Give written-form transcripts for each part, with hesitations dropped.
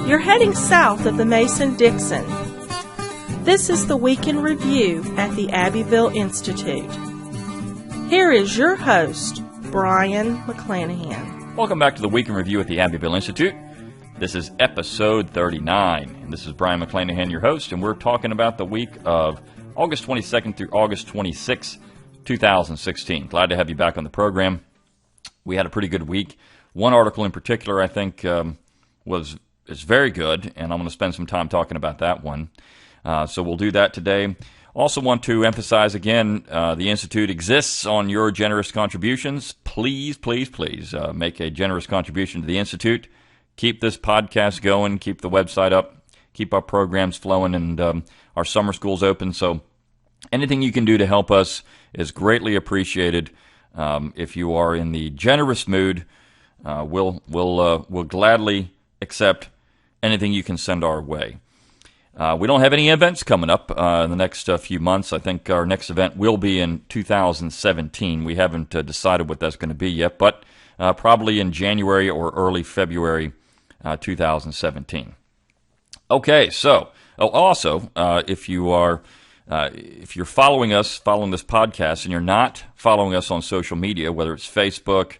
You're heading south of the Mason-Dixon. This is the Week in Review at the Abbeville Institute. Here is your host, Brian McClanahan. Welcome back to the Week in Review at the Abbeville Institute. This is episode 39, and this is Brian McClanahan, your host, and we're talking about the week of August 22nd through August 26th, 2016. Glad to have you back on the program. We had a pretty good week. One article in particular I think is very good, and I'm going to spend some time talking about that one. So we'll do that today. Also want to emphasize again, the Institute exists on your generous contributions. Please, please, please make a generous contribution to the Institute. Keep this podcast going, keep the website up, keep our programs flowing, and our summer school's open. So anything you can do to help us is greatly appreciated. If you are in the generous mood, we'll gladly accept anything you can send our way. We don't have any events coming up in the next few months. I think our next event will be in 2017. We haven't decided what that's going to be yet, but probably in January or early February 2017. Okay, so also if you're following this podcast and you're not following us on social media, whether it's Facebook,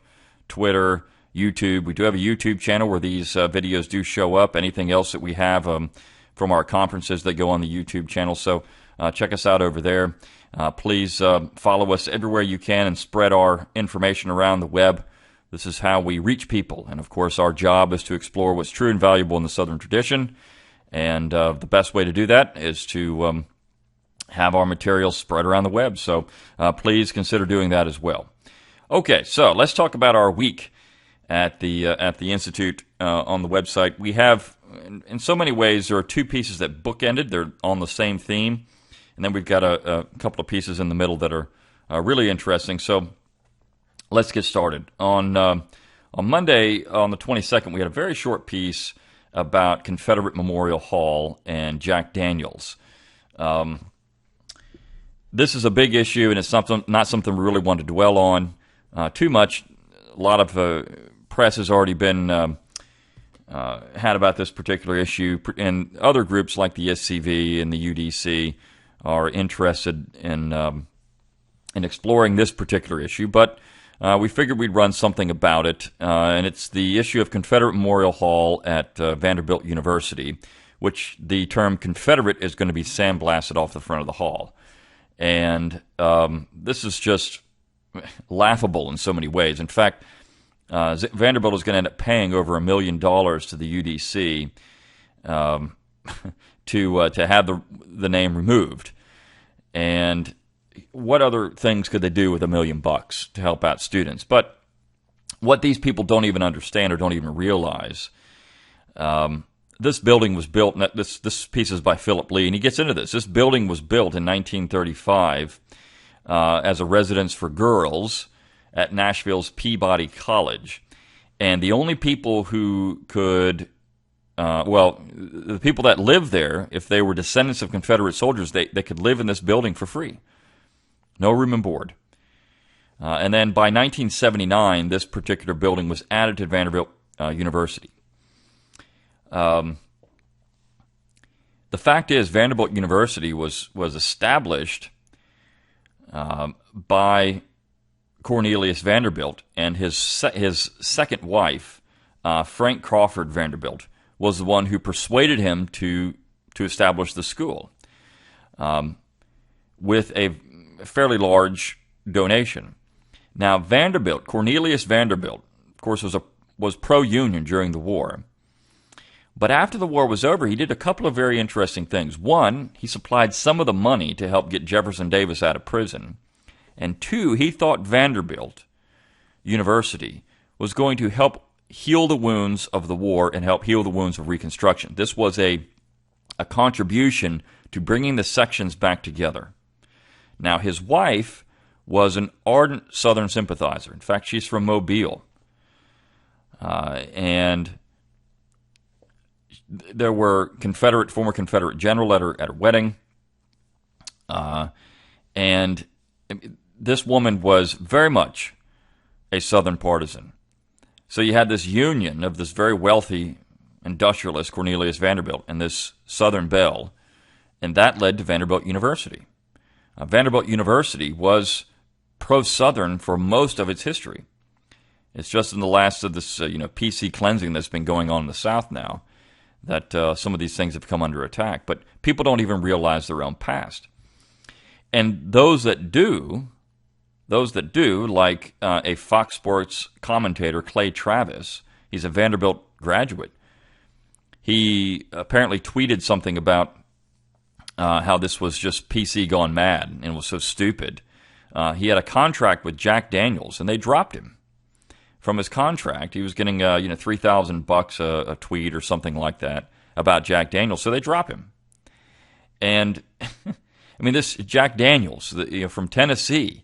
Twitter, YouTube, we do have a YouTube channel where these videos do show up. Anything else that we have from our conferences that go on the YouTube channel. So check us out over there. Please follow us everywhere you can and spread our information around the web. This is how we reach people. And, of course, our job is to explore what's true and valuable in the Southern tradition. And the best way to do that is to have our materials spread around the web. So please consider doing that as well. Okay, so let's talk about our week at the Institute on the website. We have, in so many ways, there are two pieces that bookended. They're on the same theme. And then we've got a couple of pieces in the middle that are really interesting. So let's get started. On Monday, on the 22nd, we had a very short piece about Confederate Memorial Hall and Jack Daniels. This is a big issue, and it's not something we really want to dwell on too much. A lot of press has already been had about this particular issue, and other groups like the SCV and the UDC are interested in exploring this particular issue. But we figured we'd run something about it, and it's the issue of Confederate Memorial Hall at Vanderbilt University, which the term Confederate is going to be sandblasted off the front of the hall. And this is just laughable in so many ways. In fact, Vanderbilt is going to end up paying over $1 million to the UDC to have the name removed. And what other things could they do with $1 million to help out students? But what these people don't even understand or don't even realize, this building was built. This piece is by Philip Lee, and he gets into this. This building was built in 1935 as a residence for girls at Nashville's Peabody College. And the only people who could, the people that lived there, if they were descendants of Confederate soldiers, they could live in this building for free. No room and board. And then by 1979, this particular building was added to Vanderbilt University. The fact is, Vanderbilt University was established by Cornelius Vanderbilt, and his second wife, Frank Crawford Vanderbilt, was the one who persuaded him to establish the school with a fairly large donation. Now, Cornelius Vanderbilt, of course, was pro-Union during the war. But after the war was over, he did a couple of very interesting things. One, he supplied some of the money to help get Jefferson Davis out of prison. And two, he thought Vanderbilt University was going to help heal the wounds of the war and help heal the wounds of Reconstruction. This was a contribution to bringing the sections back together. Now, his wife was an ardent Southern sympathizer. In fact, she's from Mobile. And there were former Confederate general at her wedding. And this woman was very much a Southern partisan. So you had this union of this very wealthy industrialist Cornelius Vanderbilt and this Southern belle, and that led to Vanderbilt University. Vanderbilt University was pro-Southern for most of its history. It's just in the last of this PC cleansing that's been going on in the South now that some of these things have come under attack. But people don't even realize their own past. And those that do, like a Fox Sports commentator, Clay Travis, he's a Vanderbilt graduate. He apparently tweeted something about how this was just PC gone mad and was so stupid. He had a contract with Jack Daniels, and they dropped him from his contract. He was getting $3,000 a tweet or something like that about Jack Daniels, so they drop him. And I mean, this Jack Daniels, from Tennessee,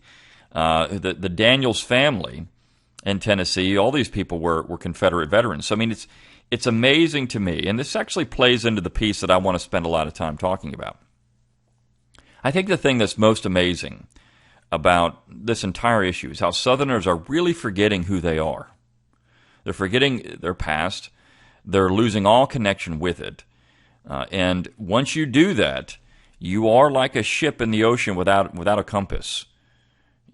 the Daniels family in Tennessee, all these people were Confederate veterans. So I mean, it's amazing to me, and this actually plays into the piece that I want to spend a lot of time talking about. I think the thing that's most amazing about this entire issue is how Southerners are really forgetting who they are. They're forgetting their past. They're losing all connection with it. And once you do that, you are like a ship in the ocean without a compass.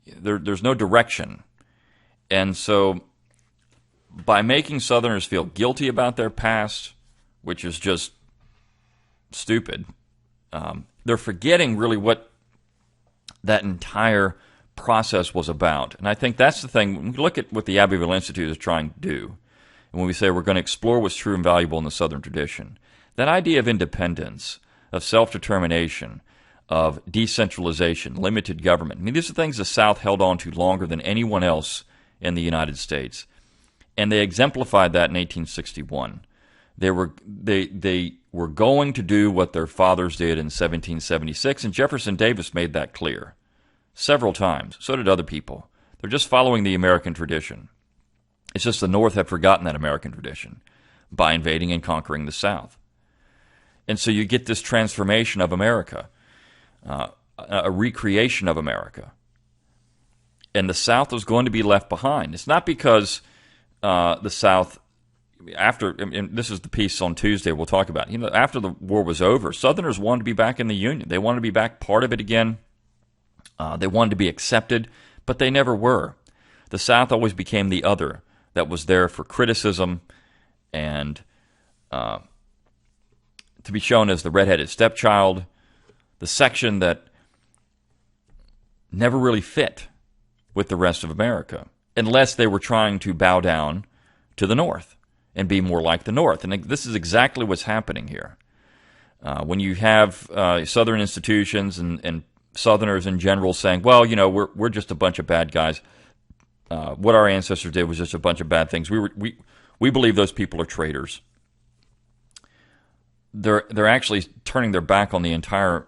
There's no direction. And so by making Southerners feel guilty about their past, which is just stupid, they're forgetting really what that entire process was about. And I think that's the thing. When we look at what the Abbeville Institute is trying to do, and when we say we're going to explore what's true and valuable in the Southern tradition, that idea of independence, of self-determination, of decentralization, limited government. I mean, these are things the South held on to longer than anyone else in the United States. And they exemplified that in 1861. They were going to do what their fathers did in 1776, and Jefferson Davis made that clear several times. So did other people. They're just following the American tradition. It's just the North had forgotten that American tradition by invading and conquering the South. And so you get this transformation of America, a recreation of America. And the South was going to be left behind. It's not because the South, and this is the piece on Tuesday we'll talk about, after the war was over, Southerners wanted to be back in the Union. They wanted to be back part of it again. They wanted to be accepted, but they never were. The South always became the other that was there for criticism and to be shown as the redheaded stepchild, the section that never really fit with the rest of America, unless they were trying to bow down to the North and be more like the North. And this is exactly what's happening here. When you have Southern institutions and Southerners in general saying, well, we're just a bunch of bad guys. What our ancestors did was just a bunch of bad things. We believe those people are traitors. They're actually turning their back on the entire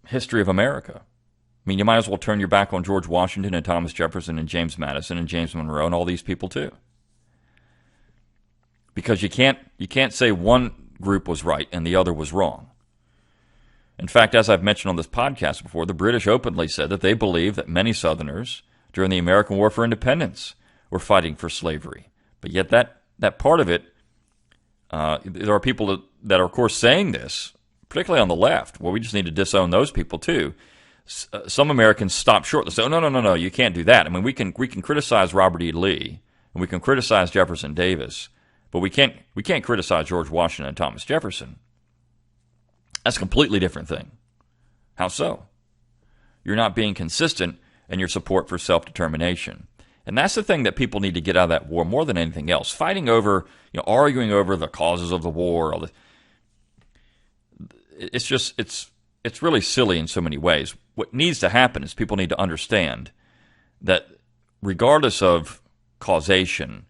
history of America. I mean, you might as well turn your back on George Washington and Thomas Jefferson and James Madison and James Monroe and all these people too. Because you can't say one group was right and the other was wrong. In fact, as I've mentioned on this podcast before, the British openly said that they believe that many Southerners during the American War for Independence were fighting for slavery. But yet that part of it, there are people that are, of course, saying this, particularly on the left. Well, we just need to disown those people too. Some Americans stop short. They say, "Oh, no, you can't do that." I mean, we can criticize Robert E. Lee and we can criticize Jefferson Davis, but we can't criticize George Washington and Thomas Jefferson. That's a completely different thing. How so? You're not being consistent in your support for self-determination. And that's the thing that people need to get out of that war more than anything else. Fighting over, arguing over the causes of the war, it's really silly in so many ways. What needs to happen is people need to understand that regardless of causation,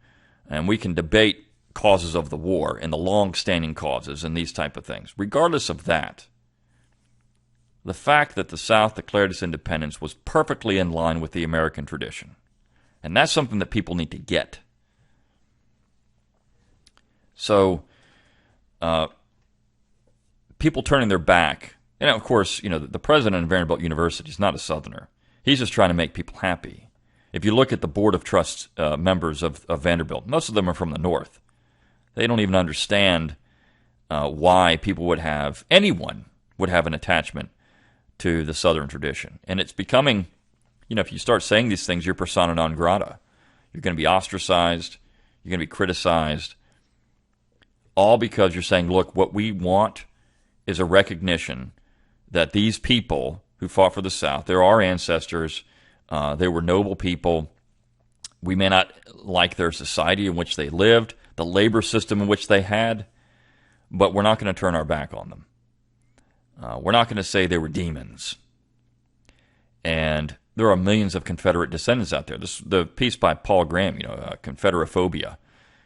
and we can debate causes of the war and the long-standing causes and these type of things, regardless of that, the fact that the South declared its independence was perfectly in line with the American tradition. And that's something that people need to get. So, people turning their back, and of course, the president of Vanderbilt University is not a Southerner. He's just trying to make people happy. If you look at the Board of Trust members of Vanderbilt, most of them are from the North. They don't even understand why anyone would have an attachment to the Southern tradition. And it's becoming, if you start saying these things, you're persona non grata. You're going to be ostracized. You're going to be criticized. All because you're saying, look, what we want is a recognition that these people who fought for the South, they're our ancestors, they were noble people. We may not like their society in which they lived, the labor system in which they had, but we're not going to turn our back on them. We're not going to say they were demons. And there are millions of Confederate descendants out there. The piece by Paul Graham, Confederophobia,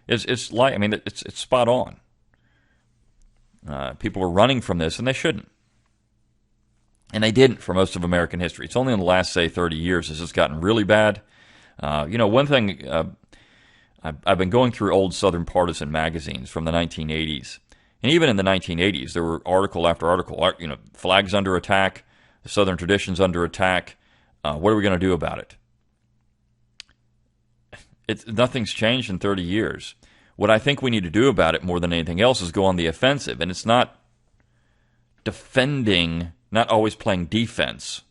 it's spot on. People were running from this, and they shouldn't. And they didn't for most of American history. It's only in the last, 30 years this has gotten really bad. One thing, I've been going through old Southern partisan magazines from the 1980s. And even in the 1980s, there were article after article, flags under attack, the Southern tradition's under attack. What are we going to do about it? Nothing's changed in 30 years. What I think we need to do about it more than anything else is go on the offensive. And it's not defending, not always playing defense.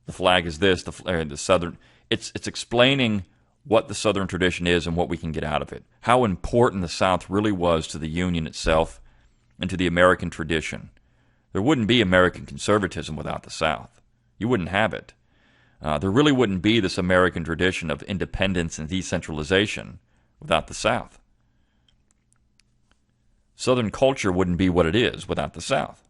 The flag is this, the Southern. It's explaining what the Southern tradition is and what we can get out of it. How important the South really was to the Union itself and to the American tradition. There wouldn't be American conservatism without the South. You wouldn't have it. There really wouldn't be this American tradition of independence and decentralization without the South. Southern culture wouldn't be what it is without the South.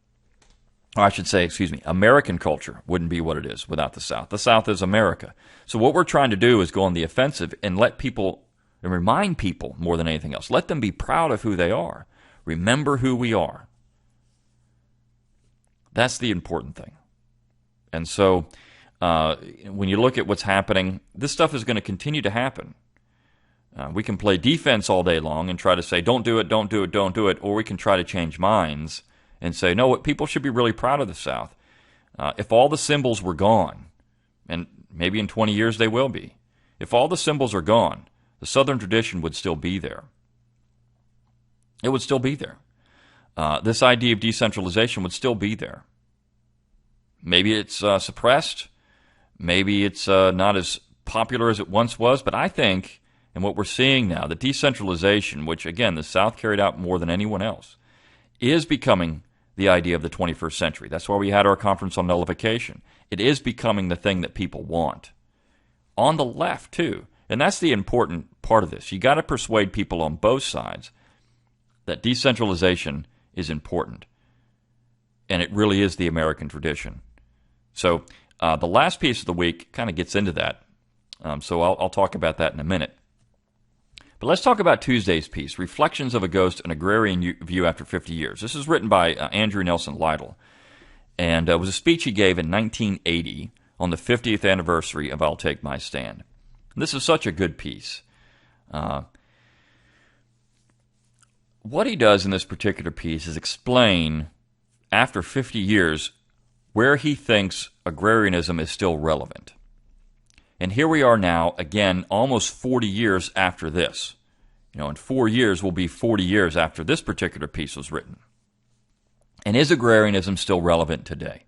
Or I should say, American culture wouldn't be what it is without the South. The South is America. So what we're trying to do is go on the offensive and let people, and remind people more than anything else. Let them be proud of who they are. Remember who we are. That's the important thing. And so when you look at what's happening, this stuff is going to continue to happen. We can play defense all day long and try to say, don't do it, don't do it, don't do it, or we can try to change minds and say, no, people should be really proud of the South. If all the symbols were gone, and maybe in 20 years they will be, if all the symbols are gone, the Southern tradition would still be there. It would still be there. This idea of decentralization would still be there. Maybe it's suppressed. Maybe it's not as popular as it once was. But I think, and what we're seeing now, the decentralization, which, again, the South carried out more than anyone else, is becoming the idea of the 21st century. That's why we had our conference on nullification. It is becoming the thing that people want. On the left, too. And that's the important part of this. You got to persuade people on both sides that decentralization is important. And it really is the American tradition. So the last piece of the week kind of gets into that. So I'll talk about that in a minute. But let's talk about Tuesday's piece, Reflections of a Ghost, an Agrarian View After 50 Years. This is written by Andrew Nelson Lytle, and it was a speech he gave in 1980 on the 50th anniversary of I'll Take My Stand. And this is such a good piece. What he does in this particular piece is explain, after 50 years, where he thinks agrarianism is still relevant. And here we are now, again, almost 40 years after this. In 4 years will be 40 years after this particular piece was written. And is agrarianism still relevant today?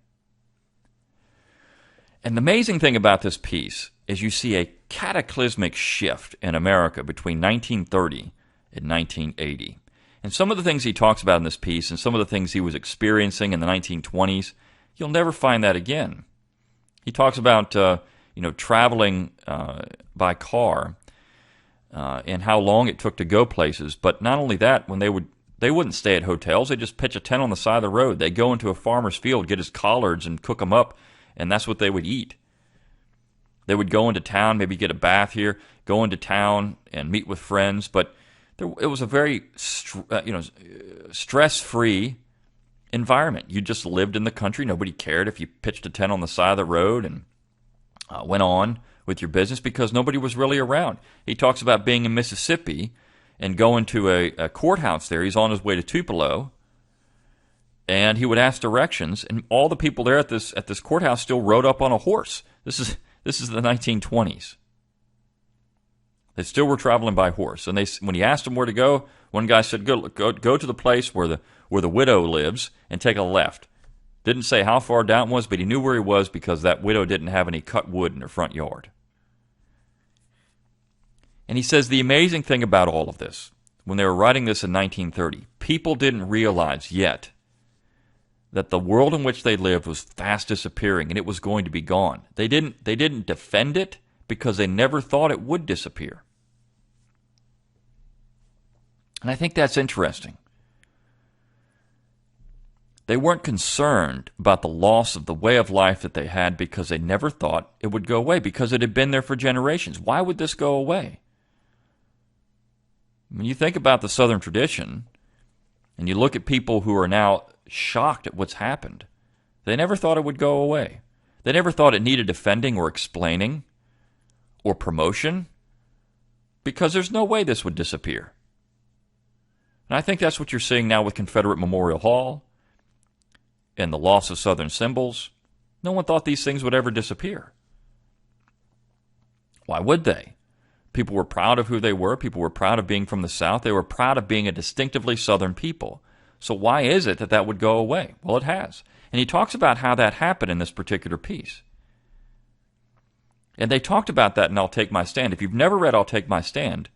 And the amazing thing about this piece is you see a cataclysmic shift in America between 1930 and 1980. And some of the things he talks about in this piece and some of the things he was experiencing in the 1920s, you'll never find that again. He talks about traveling by car and how long it took to go places. But not only that, when they wouldn't stay at hotels. They'd just pitch a tent on the side of the road. They'd go into a farmer's field, get his collards, and cook them up, and that's what they would eat. They would go into town, maybe get a bath here, go into town and meet with friends. But it was a very stress-free environment. You just lived in the country. Nobody cared if you pitched a tent on the side of the road and went on with your business because nobody was really around. He talks about being in Mississippi and going to a courthouse there. He's on his way to Tupelo, and he would ask directions, and all the people there at this courthouse still rode up on a horse. This is the 1920s. They still were traveling by horse, and when he asked them where to go, One guy said, go to the place where the widow lives and take a left. Didn't say how far down it was, but he knew where he was because that widow didn't have any cut wood in her front yard. And he says the amazing thing about all of this, when they were writing this in 1930, people didn't realize yet that the world in which they lived was fast disappearing and it was going to be gone. They didn't defend it because they never thought it would disappear. And I think that's interesting. They weren't concerned about the loss of the way of life that they had because they never thought it would go away, because it had been there for generations. Why would this go away? When you think about the Southern tradition, and you look at people who are now shocked at what's happened, they never thought it would go away. They never thought it needed defending or explaining or promotion, because there's no way this would disappear. And I think that's what you're seeing now with Confederate Memorial Hall and the loss of Southern symbols. No one thought these things would ever disappear. Why would they? People were proud of who they were. People were proud of being from the South. They were proud of being a distinctively Southern people. So why is it that that would go away? Well, it has. And he talks about how that happened in this particular piece. And they talked about that in I'll Take My Stand. If you've never read I'll Take My Stand,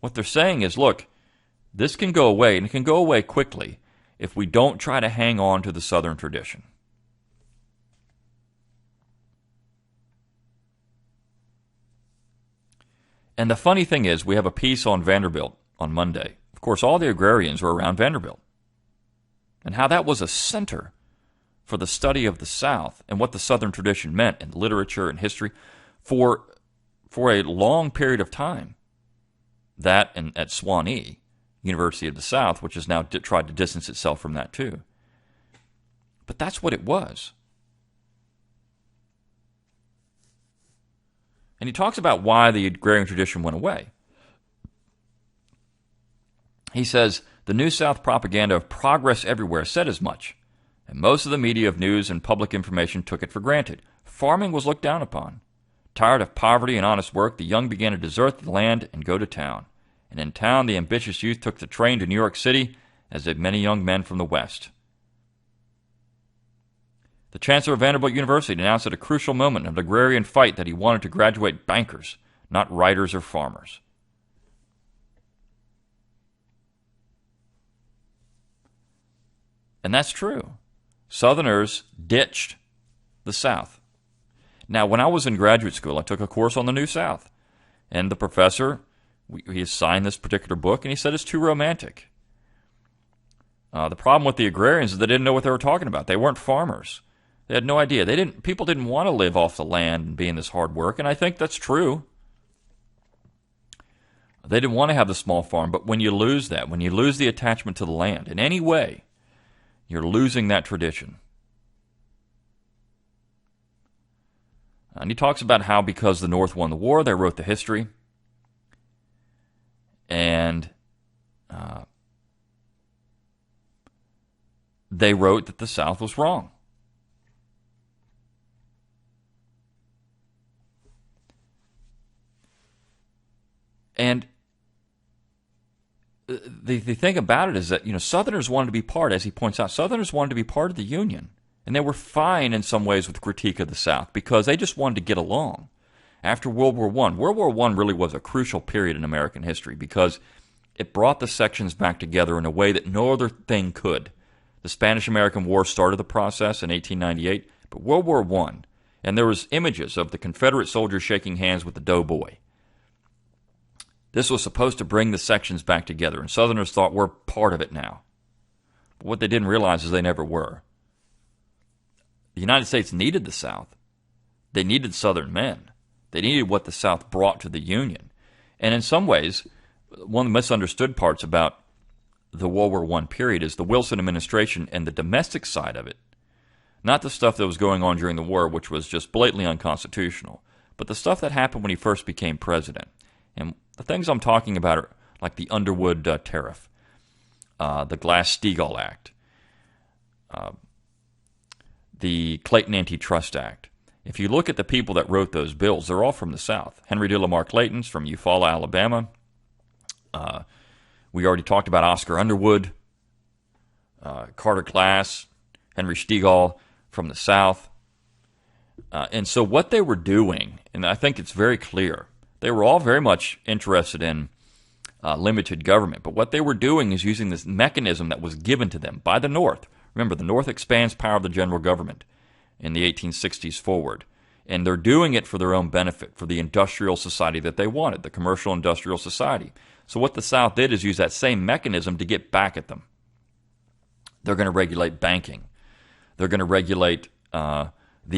what they're saying is, look, this can go away, and it can go away quickly if we don't try to hang on to the Southern tradition. And the funny thing is, we have a piece on Vanderbilt on Monday. Of course, all the agrarians were around Vanderbilt, and how that was a center for the study of the South and what the Southern tradition meant in literature and history for a long period of time. That and at Swanee, University of the South, which has now tried to distance itself from that too. But that's what it was. And he talks about why the agrarian tradition went away. He says, the New South propaganda of progress everywhere said as much, and most of the media of news and public information took it for granted. Farming was looked down upon. Tired of poverty and honest work, the young began to desert the land and go to town. And in town, the ambitious youth took the train to New York City, as did many young men from the West. The Chancellor of Vanderbilt University announced at a crucial moment of the agrarian fight that he wanted to graduate bankers, not writers or farmers. And that's true. Southerners ditched the South. Now, when I was in graduate school, I took a course on the New South. And the professor, he assigned this particular book, and he said it's too romantic. The problem with the agrarians is they didn't know what they were talking about. They weren't farmers. They had no idea. People didn't want to live off the land and be in this hard work, and I think that's true. They didn't want to have the small farm, but when you lose that, when you lose the attachment to the land in any way, you're losing that tradition. And he talks about how because the North won the war, they wrote the history, and they wrote that the South was wrong. And the thing about it is that, Southerners wanted to be part, as he points out, Southerners wanted to be part of the Union. And they were fine in some ways with critique of the South because they just wanted to get along. After World War I, World War I really was a crucial period in American history because it brought the sections back together in a way that no other thing could. The Spanish-American War started the process in 1898, but World War I, and there was images of the Confederate soldiers shaking hands with the doughboy. This was supposed to bring the sections back together, and Southerners thought we're part of it now. But what they didn't realize is they never were. The United States needed the South. They needed Southern men. They needed what the South brought to the Union. And in some ways, one of the misunderstood parts about the World War I period is the Wilson administration and the domestic side of it. Not the stuff that was going on during the war, which was just blatantly unconstitutional, but the stuff that happened when he first became president. And the things I'm talking about are like the Underwood Tariff, the Glass-Steagall Act, the Clayton Antitrust Act. If you look at the people that wrote those bills, they're all from the South. Henry D. Lamar Clayton's from Eufaula, Alabama. We already talked about Oscar Underwood, Carter Glass, Henry Stegall from the South. And so what they were doing, and I think it's very clear, they were all very much interested in limited government. But what they were doing is using this mechanism that was given to them by the North. Remember, the North expands power of the general government in the 1860s forward. And they're doing it for their own benefit, for the industrial society that they wanted, the commercial industrial society. So what the South did is use that same mechanism to get back at them. They're going to regulate banking. They're going to regulate the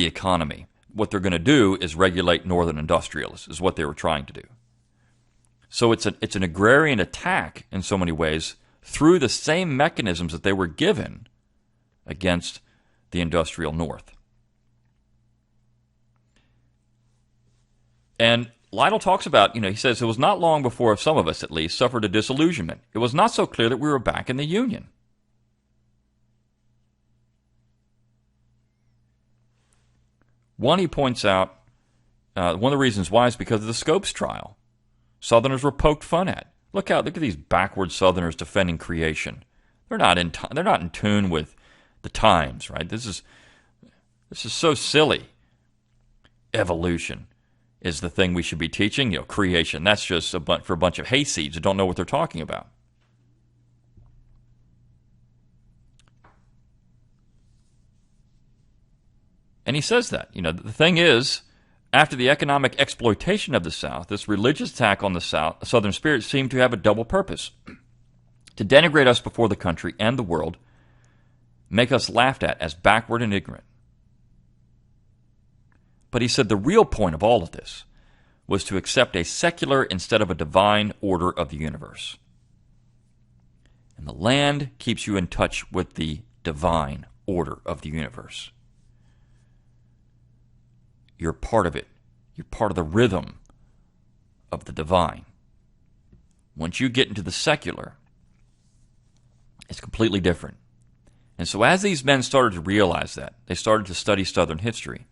economy. What they're going to do is regulate northern industrialists, is what they were trying to do. So it's an agrarian attack in so many ways through the same mechanisms that they were given against the industrial North. And Lytle talks about, he says, it was not long before some of us, at least, suffered a disillusionment. It was not so clear that we were back in the Union. One, he points out, one of the reasons why is because of the Scopes trial. Southerners were poked fun at. Look at these backward Southerners defending creation. They're not in tune with the times, right? This is so silly. Evolution is the thing we should be teaching. Creation, that's just for a bunch of hayseeds who don't know what they're talking about. And he says that. The thing is, after the economic exploitation of the South, this religious attack on the Southern spirit seemed to have a double purpose. To denigrate us before the country and the world, make us laughed at as backward and ignorant. But he said the real point of all of this was to accept a secular instead of a divine order of the universe. And the land keeps you in touch with the divine order of the universe. You're part of it. You're part of the rhythm of the divine. Once you get into the secular, it's completely different. And so as these men started to realize that, they started to study Southern history.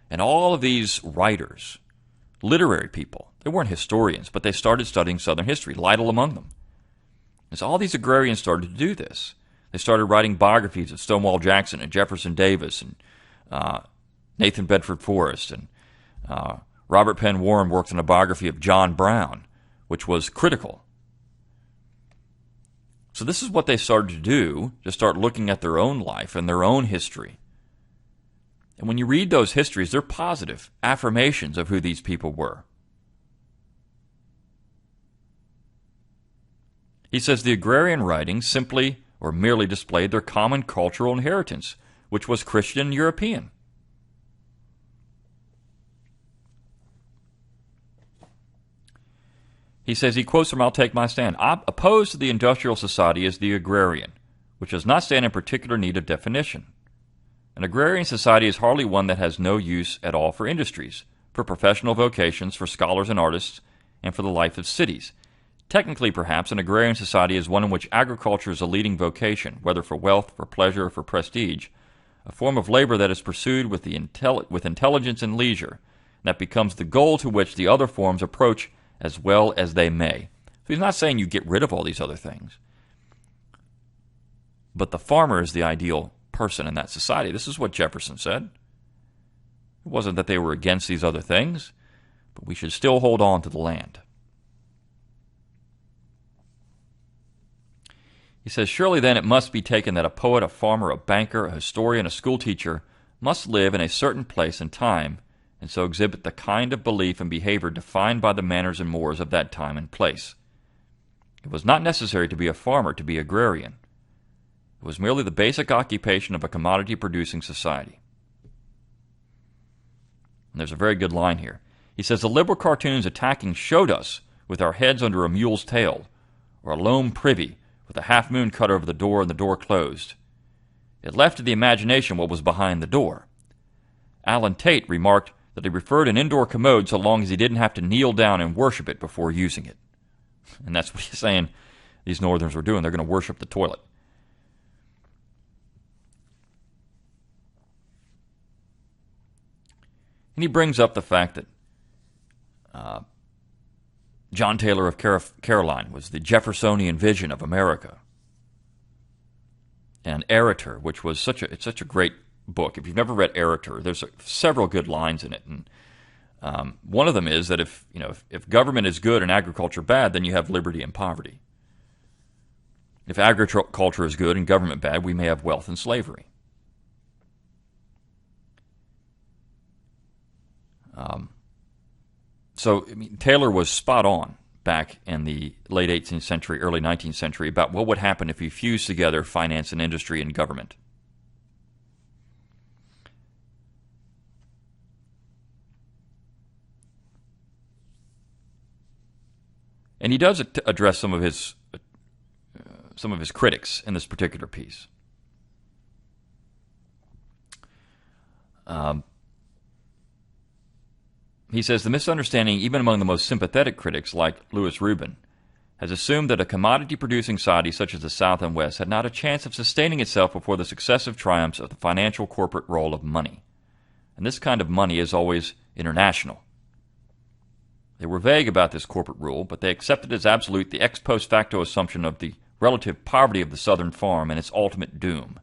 And all of these writers, literary people, they weren't historians, but they started studying Southern history, Lytle among them. And so all these agrarians started to do this. They started writing biographies of Stonewall Jackson and Jefferson Davis and Nathan Bedford Forrest, and Robert Penn Warren worked on a biography of John Brown, which was critical. So this is what they started to do, to start looking at their own life and their own history. And when you read those histories, they're positive affirmations of who these people were. He says the agrarian writings simply or merely displayed their common cultural inheritance, which was Christian and European. He says, he quotes from I'll Take My Stand. Opposed to the industrial society is the agrarian, which does not stand in particular need of definition. An agrarian society is hardly one that has no use at all for industries, for professional vocations, for scholars and artists, and for the life of cities. Technically, perhaps, an agrarian society is one in which agriculture is a leading vocation, whether for wealth, for pleasure, or for prestige, a form of labor that is pursued with intelligence and leisure, and that becomes the goal to which the other forms approach as well as they may. So he's not saying you get rid of all these other things. But the farmer is the ideal person in that society. This is what Jefferson said. It wasn't that they were against these other things, but we should still hold on to the land. He says, surely then it must be taken that a poet, a farmer, a banker, a historian, a schoolteacher must live in a certain place and time, and so exhibit the kind of belief and behavior defined by the manners and mores of that time and place. It was not necessary to be a farmer to be agrarian. It was merely the basic occupation of a commodity-producing society. And there's a very good line here. He says, the liberal cartoons attacking showed us with our heads under a mule's tail, or a lone privy with a half-moon cut over the door and the door closed. It left to the imagination what was behind the door. Allen Tate remarked that he preferred an indoor commode so long as he didn't have to kneel down and worship it before using it. And that's what he's saying these Northerners were doing. They're going to worship the toilet. And he brings up the fact that John Taylor of Caroline was the Jeffersonian vision of America. And Orator, which was such a great book. If you've never read Orator, there's several good lines in it. And one of them is that if government is good and agriculture bad, then you have liberty and poverty. If agriculture is good and government bad, we may have wealth and slavery. So Taylor was spot on back in the late 18th century, early 19th century about what would happen if you fused together finance and industry and government. And he does address some of his critics in this particular piece. He says, the misunderstanding, even among the most sympathetic critics like Louis Rubin, has assumed that a commodity-producing society such as the South and West had not a chance of sustaining itself before the successive triumphs of the financial corporate role of money. And this kind of money is always international. They were vague about this corporate rule, but they accepted as absolute the ex post facto assumption of the relative poverty of the Southern farm and its ultimate doom.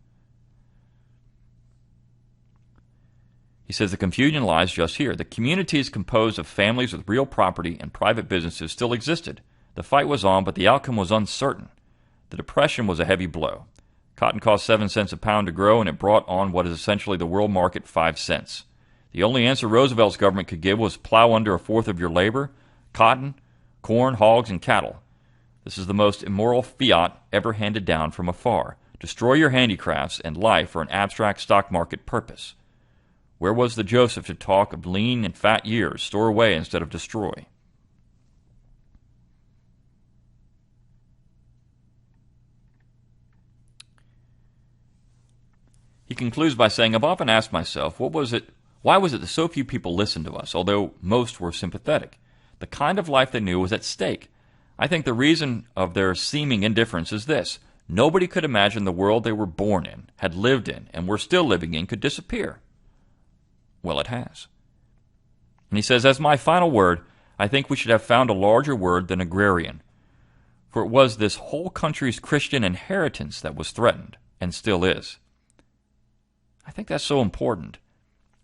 He says the confusion lies just here. The communities composed of families with real property and private businesses still existed. The fight was on, but the outcome was uncertain. The Depression was a heavy blow. Cotton cost 7 cents a pound to grow, and it brought on what is essentially the world market 5 cents. The only answer Roosevelt's government could give was plow under a fourth of your labor, cotton, corn, hogs, and cattle. This is the most immoral fiat ever handed down from afar. Destroy your handicrafts and life for an abstract stock market purpose. Where was the Joseph to talk of lean and fat years, store away instead of destroy? He concludes by saying, I've often asked myself, why was it that so few people listened to us, although most were sympathetic? The kind of life they knew was at stake. I think the reason of their seeming indifference is this. Nobody could imagine the world they were born in, had lived in, and were still living in could disappear. Well, it has. And he says, as my final word, I think we should have found a larger word than agrarian, for it was this whole country's Christian inheritance that was threatened, and still is. I think that's so important.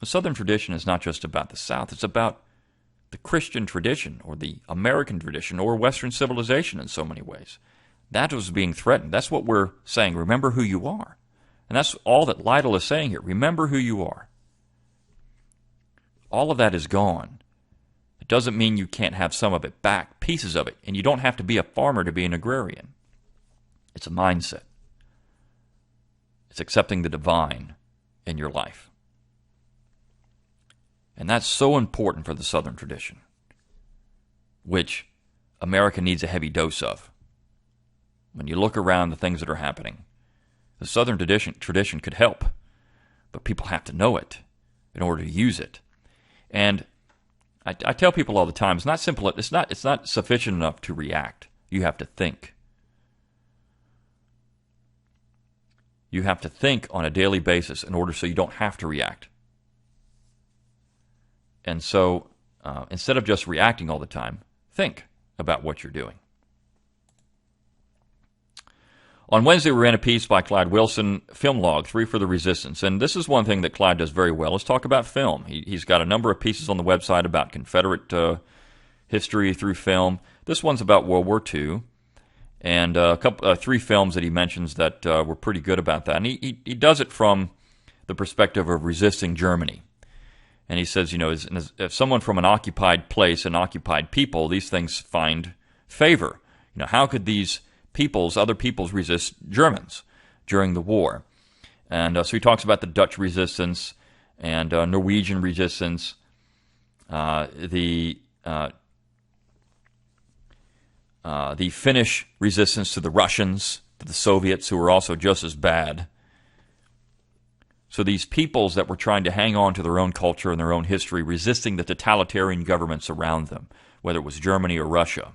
The Southern tradition is not just about the South, it's about the Christian tradition, or the American tradition, or Western civilization in so many ways. That was being threatened. That's what we're saying. Remember who you are. And that's all that Lytle is saying here. Remember who you are. All of that is gone. It doesn't mean you can't have some of it back, pieces of it, and you don't have to be a farmer to be an agrarian. It's a mindset. It's accepting the divine in your life. And that's so important for the Southern tradition, which America needs a heavy dose of. When you look around the things that are happening, the Southern tradition could help, but people have to know it in order to use it. And I tell people all the time, it's not simple. It's not sufficient enough to react. You have to think. You have to think on a daily basis in order so you don't have to react. And so instead of just reacting all the time, think about what you're doing. On Wednesday, we ran a piece by Clyde Wilson, Film Log, 3 for the Resistance. And this is one thing that Clyde does very well, is talk about film. He's got a number of pieces on the website about Confederate history through film. This one's about World War II, and 3 films that he mentions that were pretty good about that. And he does it from the perspective of resisting Germany. And he says, as someone from an occupied place and occupied people, these things find favor. How could these other peoples resist Germans during the war? And so he talks about the Dutch resistance and Norwegian resistance, the Finnish resistance to the Russians, to the Soviets, who were also just as bad. So these peoples that were trying to hang on to their own culture and their own history, resisting the totalitarian governments around them, whether it was Germany or Russia.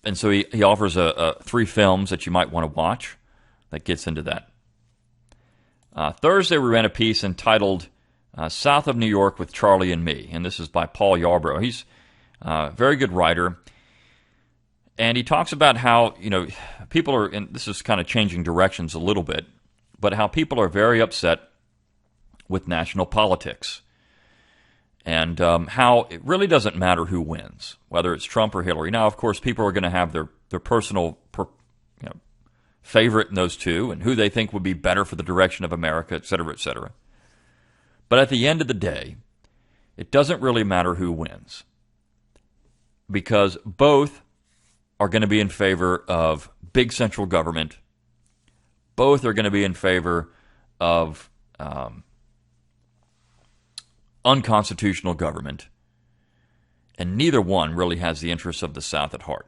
And so he offers 3 films that you might want to watch that gets into that. Thursday, we ran a piece entitled South of New York with Charlie and Me, and this is by Paul Yarbrough. He's a very good writer, and he talks about how, people are, and this is kind of changing directions a little bit, but how people are very upset with national politics, and how it really doesn't matter who wins, whether it's Trump or Hillary. Now, of course, people are going to have their personal favorite in those two, and who they think would be better for the direction of America, et cetera, et cetera. But at the end of the day, it doesn't really matter who wins, because both are going to be in favor of big central government. Both are going to be in favor of unconstitutional government, and neither one really has the interests of the South at heart.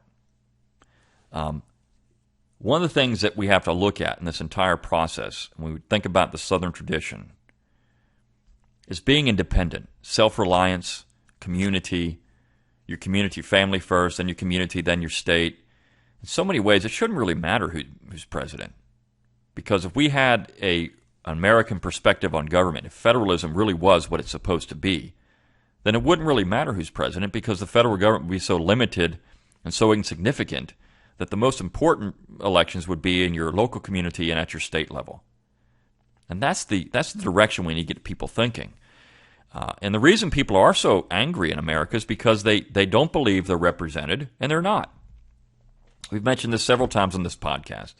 One of the things that we have to look at in this entire process, when we think about the Southern tradition, is being independent, self-reliance, community, your community, family first, then your community, then your state. In so many ways, it shouldn't really matter who's president. Because if we had an American perspective on government, if federalism really was what it's supposed to be, then it wouldn't really matter who's president, because the federal government would be so limited and so insignificant that the most important elections would be in your local community and at your state level. And that's the direction we need to get people thinking. And the reason people are so angry in America is because they don't believe they're represented, and they're not. We've mentioned this several times on this podcast.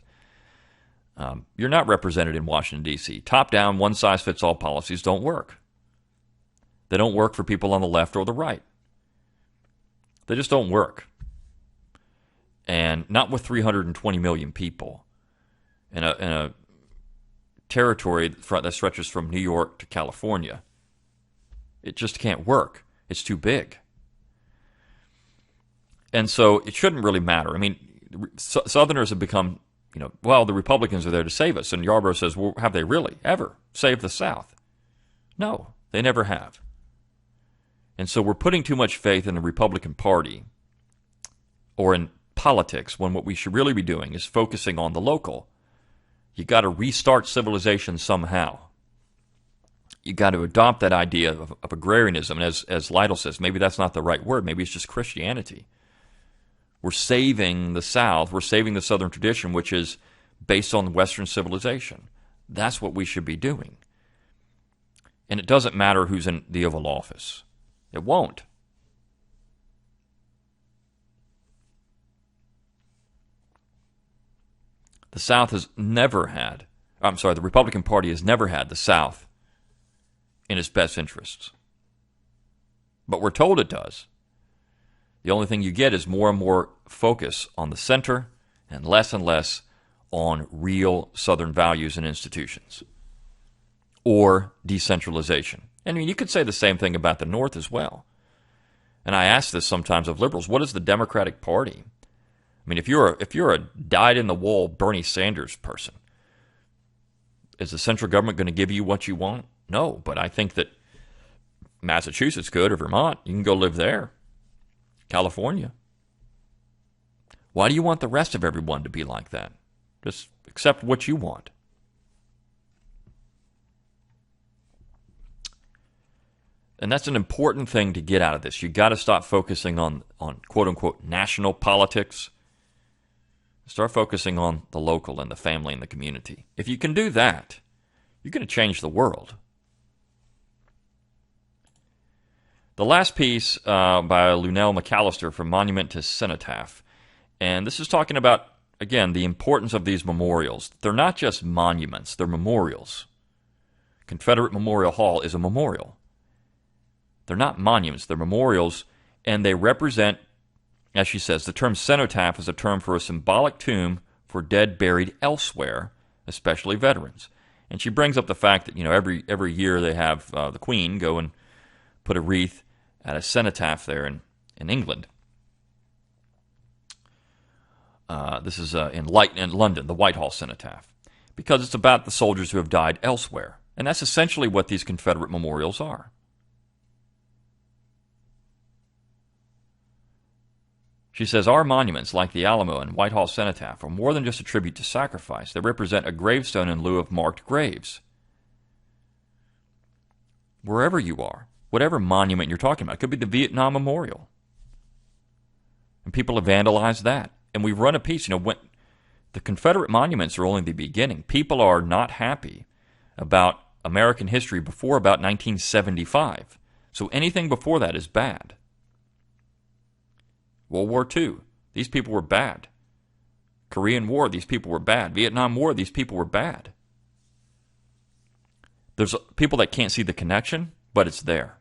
You're not represented in Washington, D.C. Top-down, one-size-fits-all policies don't work. They don't work for people on the left or the right. They just don't work. And not with 320 million people in a territory that stretches from New York to California. It just can't work. It's too big. And so it shouldn't really matter. I mean, Southerners have become, the Republicans are there to save us. And Yarbrough says, well, have they really ever saved the South? No, they never have. And so we're putting too much faith in the Republican Party or in politics, when what we should really be doing is focusing on the local. You got to restart civilization somehow. You got to adopt that idea of agrarianism. And as Lytle says, maybe that's not the right word. Maybe it's just Christianity. We're saving the South. We're saving the Southern tradition, which is based on Western civilization. That's what we should be doing. And it doesn't matter who's in the Oval Office. It won't. The South has never had, the Republican Party has never had the South in its best interests. But we're told it does. The only thing you get is more and more focus on the center and less on real Southern values and institutions. Or decentralization. I mean, you could say the same thing about the North as well. And I ask this sometimes of liberals, what is the Democratic Party? I mean, if you're a dyed-in-the-wool Bernie Sanders person, is the central government going to give you what you want? No, but I think that Massachusetts could, or Vermont. You can go live there. California. Why do you want the rest of everyone to be like that? Just accept what you want. And that's an important thing to get out of this. You got to stop focusing on quote-unquote national politics. Start focusing on the local and the family and the community. If you can do that, you're going to change the world. The last piece by Lunell McAllister from Monument to Cenotaph. And this is talking about, again, the importance of these memorials. They're not just monuments, they're memorials. Confederate Memorial Hall is a memorial. They're not monuments, they're memorials, and they represent, as she says, the term cenotaph is a term for a symbolic tomb for dead buried elsewhere, especially veterans. And she brings up the fact that, every year they have the Queen go and put a wreath at a cenotaph there in England. This is in London, the Whitehall Cenotaph, because it's about the soldiers who have died elsewhere. And that's essentially what these Confederate memorials are. She says, our monuments, like the Alamo and Whitehall Cenotaph, are more than just a tribute to sacrifice. They represent a gravestone in lieu of marked graves. wherever you are, whatever monument you're talking about. It could be the Vietnam Memorial. And people have vandalized that. And we've run a piece, when the Confederate monuments are only the beginning. People are not happy about American history before about 1975. So anything before that is bad. World War II, these people were bad. Korean War, these people were bad. Vietnam War, these people were bad. There's people that can't see the connection, but it's there.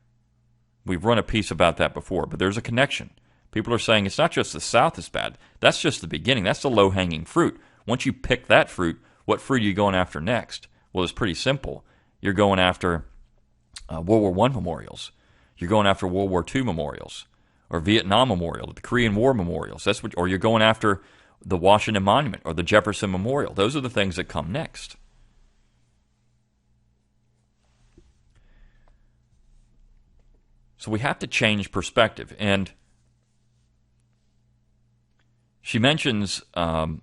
We've run a piece about that before, but there's a connection. People are saying it's not just the South is bad. That's just the beginning. That's the low-hanging fruit. Once you pick that fruit, what fruit are you going after next? Well, it's pretty simple. You're going after World War I memorials. You're going after World War II memorials, or Vietnam Memorial, the Korean War memorials. Or you're going after the Washington Monument or the Jefferson Memorial. Those are the things that come next. So we have to change perspective. And she mentions that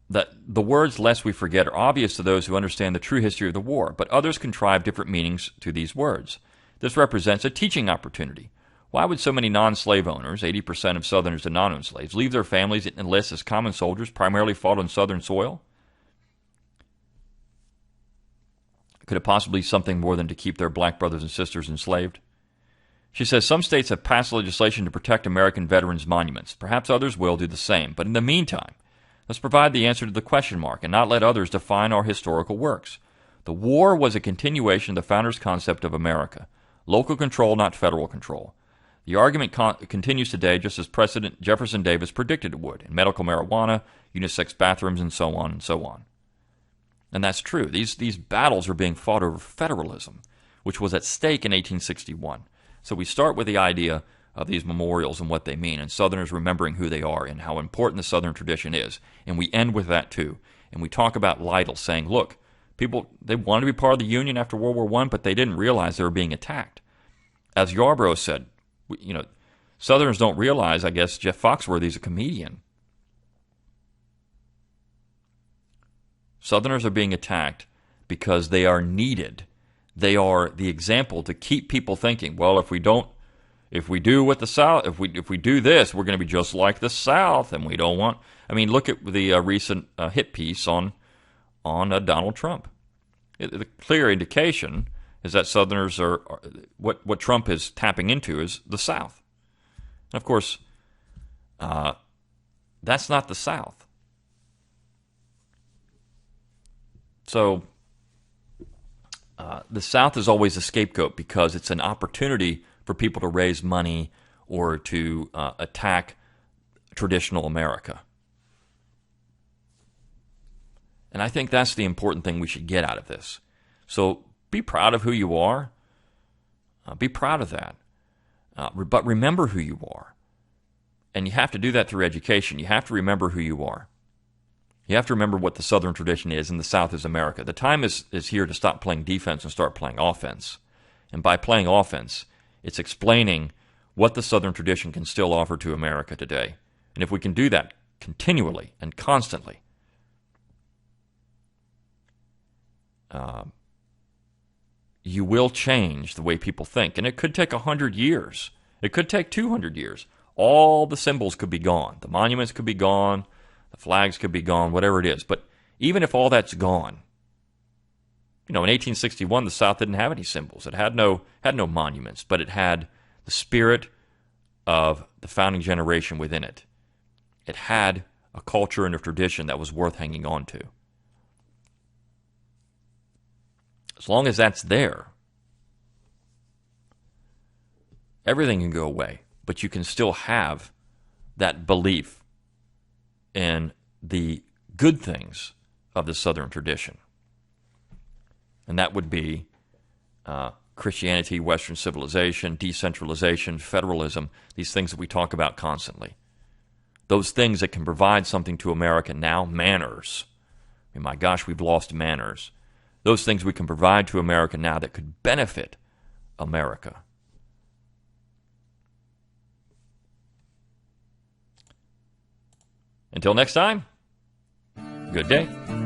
the words "lest we forget" are obvious to those who understand the true history of the war, but others contrive different meanings to these words. This represents a teaching opportunity. Why would so many non-slave owners, 80% of Southerners did not own slaves, leave their families and enlist as common soldiers, primarily fought on Southern soil? Could it possibly be something more than to keep their black brothers and sisters enslaved? She says some states have passed legislation to protect American veterans' monuments. Perhaps others will do the same. But in the meantime, let's provide the answer to the question mark and not let others define our historical works. The war was a continuation of the founders' concept of America. Local control, not federal control. The argument continues today just as President Jefferson Davis predicted it would, in medical marijuana, unisex bathrooms, and so on and so on. And that's true. These battles are being fought over federalism, which was at stake in 1861. So we start with the idea of these memorials and what they mean, and Southerners remembering who they are and how important the Southern tradition is. And we end with that too. And we talk about Lytle saying, look, people, they wanted to be part of the Union after World War I, but they didn't realize they were being attacked. As Yarborough said, Southerners don't realize, I guess, Jeff Foxworthy's a comedian. Southerners are being attacked because they are needed. They are the example to keep people thinking, well, if we do what the South, if we do this, we're going to be just like the South, and we don't want. I mean, look at the recent hit piece on Donald Trump. The clear indication is that Southerners are what Trump is tapping into is the South. And of course, that's not the South. So the South is always a scapegoat because it's an opportunity for people to raise money or to attack traditional America. And I think that's the important thing we should get out of this. So be proud of who you are. Be proud of that. But remember who you are. And you have to do that through education. You have to remember who you are. You have to remember what the Southern tradition is, and the South is America. The time is here to stop playing defense and start playing offense. And by playing offense, it's explaining what the Southern tradition can still offer to America today. And if we can do that continually and constantly, you will change the way people think. And it could take 100 years. It could take 200 years. All the symbols could be gone. The monuments could be gone. The flags could be gone, whatever it is. But even if all that's gone, in 1861, the South didn't have any symbols. It had no monuments, but it had the spirit of the founding generation within it. It had a culture and a tradition that was worth hanging on to. As long as that's there, everything can go away, but you can still have that belief in the good things of the Southern tradition. And that would be Christianity, Western civilization, decentralization, federalism, these things that we talk about constantly. Those things that can provide something to America now, manners. I mean, my gosh, we've lost manners. Those things we can provide to America now that could benefit America. Until next time, good day.